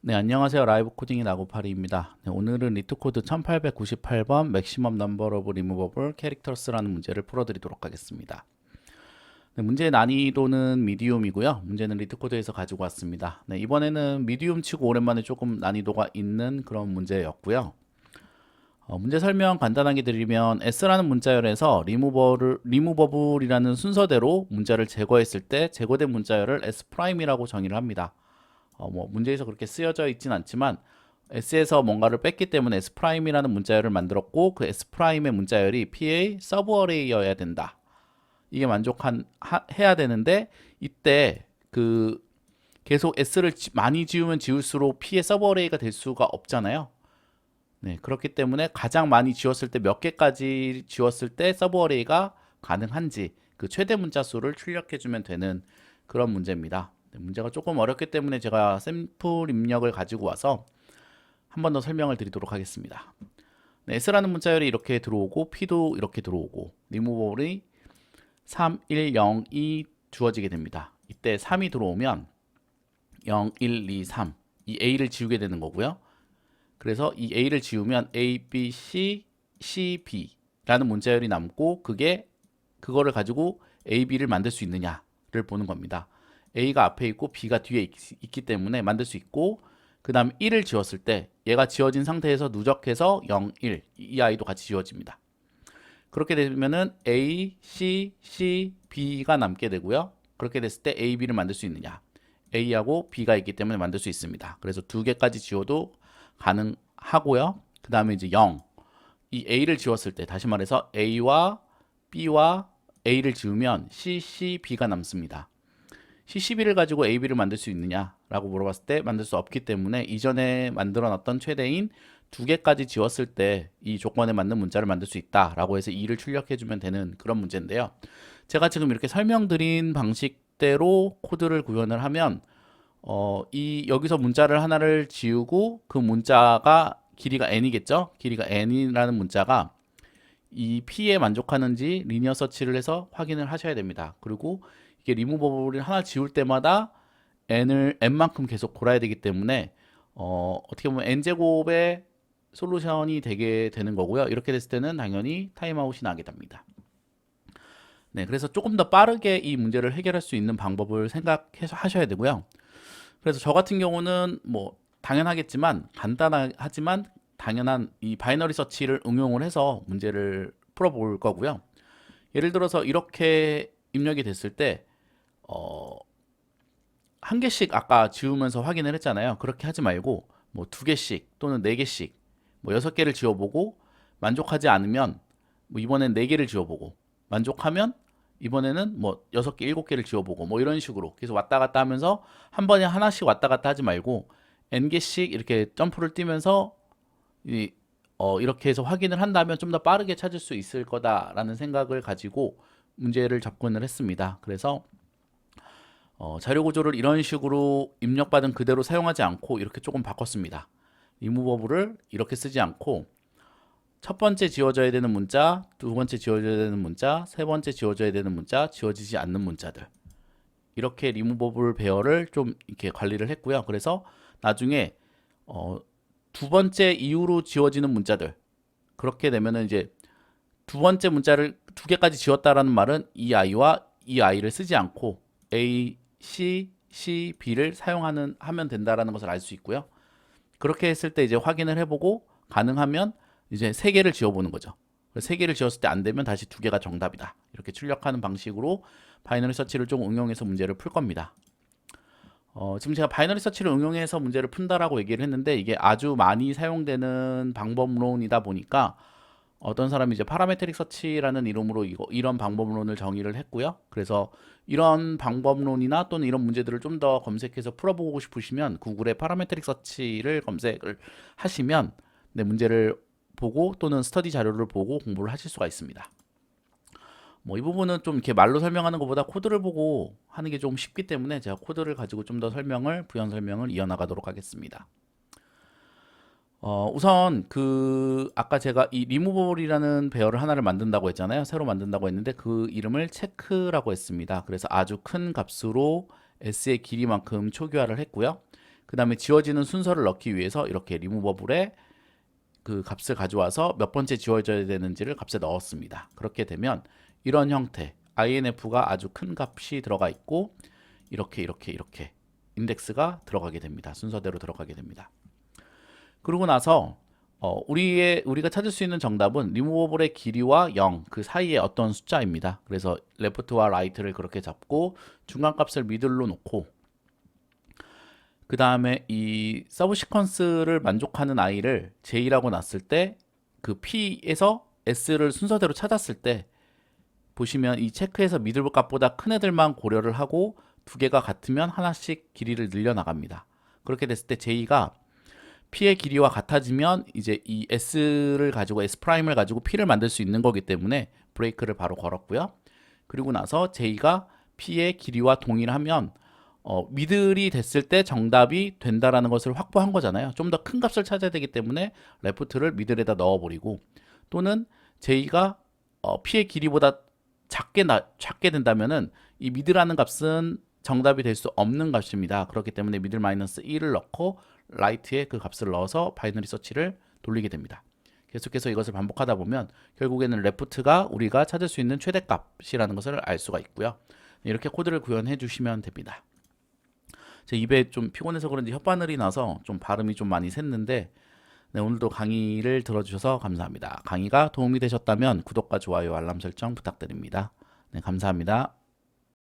네, 안녕하세요. 라이브 코딩의 나고파리입니다. 네, 오늘은 리트코드 1898번 맥시멈 넘버 오브 리무버블 캐릭터스라는 문제를 풀어드리도록 하겠습니다. 네, 문제의 난이도는 미디움이고요. 문제는 리트코드에서 가지고 왔습니다. 네, 이번에는 미디움 치고 오랜만에 조금 난이도가 있는 그런 문제였고요. 문제 설명 간단하게 드리면 S라는 문자열에서 리무버블이라는 순서대로 문자를 제거했을 때 제거된 문자열을 S'이라고 정의를 합니다. 문제에서 그렇게 쓰여져 있진 않지만 S에서 뭔가를 뺐기 때문에 S'이라는 문자열을 만들었고 그 S'의 문자열이 P의 서브어레이여야 된다. 이게 해야 되는데 이때 그 계속 S를 많이 지우면 지울수록 P의 서브어레이가 될 수가 없잖아요. 네, 그렇기 때문에 가장 많이 지웠을 때 몇 개까지 지웠을 때 서브어레이가 가능한지 그 최대 문자 수를 출력해 주면 되는 그런 문제입니다. 네, 문제가 조금 어렵기 때문에 제가 샘플 입력을 가지고 와서 한 번 더 설명을 드리도록 하겠습니다. 네, S라는 문자열이 이렇게 들어오고 P도 이렇게 들어오고 리무버블이 3, 1, 0이 주어지게 됩니다. 이때 3이 들어오면 0, 1, 2, 3 이 A를 지우게 되는 거고요. 그래서 이 A를 지우면 A, B, C, C, B라는 문자열이 남고 그거를 가지고 A, B를 만들 수 있느냐를 보는 겁니다. A가 앞에 있고 B가 뒤에 있기 때문에 만들 수 있고 그 다음 1을 지웠을 때 얘가 지워진 상태에서 누적해서 0, 1 이 아이도 같이 지워집니다. 그렇게 되면은 A, C, B가 남게 되고요. 그렇게 됐을 때 A, B를 만들 수 있느냐? A하고 B가 있기 때문에 만들 수 있습니다. 그래서 두 개까지 지워도 가능하고요. 그 다음에 이제 0. 이 A를 지웠을 때 다시 말해서 A와 B와 A를 지우면 B가 남습니다. B를 가지고 AB를 만들 수 있느냐라고 물어봤을 때 만들 수 없기 때문에 이전에 만들어 놨던 최대인 두 개까지 지웠을 때 이 조건에 맞는 문자를 만들 수 있다라고 해서 2를 출력해 주면 되는 그런 문제인데요. 제가 지금 이렇게 설명드린 방식대로 코드를 구현을 하면 여기서 문자를 하나를 지우고 그 문자가 길이가 n이겠죠? 길이가 n이라는 문자가 이 P에 만족하는지 리니어 서치를 해서 확인을 하셔야 됩니다. 그리고 이게 리무버블을 하나 지울 때마다 n만큼 계속 돌아야 되기 때문에 어떻게 보면 n제곱의 솔루션이 되게 되는 거고요. 이렇게 됐을 때는 당연히 타임아웃이 나게 됩니다. 네, 그래서 조금 더 빠르게 이 문제를 해결할 수 있는 방법을 생각해서 하셔야 되고요. 그래서 저 같은 경우는 뭐 당연하겠지만 간단하지만 당연한 이 바이너리 서치를 응용을 해서 문제를 풀어볼 거고요. 예를 들어서 이렇게 입력이 됐을 때 한 개씩 아까 지우면서 확인을 했잖아요. 그렇게 하지 말고 뭐 두 개씩 또는 네 개씩 뭐 여섯 개를 지워보고 만족하지 않으면 뭐 이번엔 네 개를 지워보고 만족하면 이번에는 뭐 여섯 개, 일곱 개를 지워보고 뭐 이런 식으로 계속 왔다 갔다 하면서 한 번에 하나씩 왔다 갔다 하지 말고 n 개씩 이렇게 점프를 뛰면서 이렇게 해서 확인을 한다면 좀 더 빠르게 찾을 수 있을 거다라는 생각을 가지고 문제를 접근을 했습니다. 그래서 자료 구조를 이런 식으로 입력받은 그대로 사용하지 않고 이렇게 조금 바꿨습니다. 리무버블을 이렇게 쓰지 않고 첫 번째 지워져야 되는 문자, 두 번째 지워져야 되는 문자, 세 번째 지워져야 되는 문자, 지워지지 않는 문자들 이렇게 리무버블 배열을 좀 이렇게 관리를 했고요. 그래서 나중에 두 번째 이후로 지워지는 문자들 그렇게 되면은 이제 두 번째 문자를 두 개까지 지웠다라는 말은 이 아이와 이 아이를 쓰지 않고 A, B를 하면 된다라는 것을 알 수 있고요. 그렇게 했을 때 이제 확인을 해보고 가능하면 이제 세 개를 지워보는 거죠. 세 개를 지웠을 때 안 되면 다시 두 개가 정답이다. 이렇게 출력하는 방식으로 바이너리 서치를 좀 응용해서 문제를 풀 겁니다. 지금 제가 바이너리 서치를 응용해서 문제를 푼다라고 얘기를 했는데 이게 아주 많이 사용되는 방법론이다 보니까 어떤 사람이 이제 파라메트릭 서치라는 이름으로 이런 방법론을 정의를 했고요. 그래서 이런 방법론이나 또는 이런 문제들을 좀 더 검색해서 풀어보고 싶으시면 구글에 파라메트릭 서치를 검색을 하시면 네, 문제를 보고 또는 스터디 자료를 보고 공부를 하실 수가 있습니다. 뭐 이 부분은 좀 이렇게 말로 설명하는 것보다 코드를 보고 하는 게 좀 쉽기 때문에 제가 코드를 가지고 좀 더 부연 설명을 이어나가도록 하겠습니다. 우선 아까 제가 이 리무버블이라는 배열을 하나를 만든다고 했잖아요. 새로 만든다고 했는데 그 이름을 체크라고 했습니다. 그래서 아주 큰 값으로 s의 길이만큼 초기화를 했고요. 그 다음에 지워지는 순서를 넣기 위해서 이렇게 리무버블에 그 값을 가져와서 몇 번째 지워져야 되는지를 값에 넣었습니다. 그렇게 되면 이런 형태 INF가 아주 큰 값이 들어가 있고 이렇게 인덱스가 들어가게 됩니다. 순서대로 들어가게 됩니다. 그러고 나서 우리가 찾을 수 있는 정답은 리무버블의 길이와 0 그 사이에 어떤 숫자입니다. 그래서 left와 right를 그렇게 잡고 중간값을 middle로 놓고 그 다음에 이 서브 시퀀스를 만족하는 i를 j라고 놨을 때 그 p에서 s를 순서대로 찾았을 때 보시면 이 체크에서 미들 값보다 큰 애들만 고려를 하고 두 개가 같으면 하나씩 길이를 늘려 나갑니다. 그렇게 됐을 때 j가 p의 길이와 같아지면 이제 이 s를 가지고 s'을 가지고 p를 만들 수 있는 거기 때문에 브레이크를 바로 걸었고요. 그리고 나서 j가 p의 길이와 동일하면 미들이 됐을 때 정답이 된다라는 것을 확보한 거잖아요. 좀 더 큰 값을 찾아야 되기 때문에 레프트를 미들에다 넣어버리고 또는 j가 p의 길이보다 작게 된다면은 이 미드라는 값은 정답이 될 수 없는 값입니다. 그렇기 때문에 미들 마이너스 1을 넣고 라이트에 그 값을 넣어서 바이너리 서치를 돌리게 됩니다. 계속해서 이것을 반복하다 보면 결국에는 레프트가 우리가 찾을 수 있는 최대값이라는 것을 알 수가 있고요. 이렇게 코드를 구현해 주시면 됩니다. 제 입에 좀 피곤해서 그런지 혓바늘이 나서 좀 발음이 좀 많이 샜는데 오늘도 강의를 들어주셔서 감사합니다. 강의가 도움이 되셨다면 구독과 좋아요, 알람 설정 부탁드립니다. 네, 감사합니다.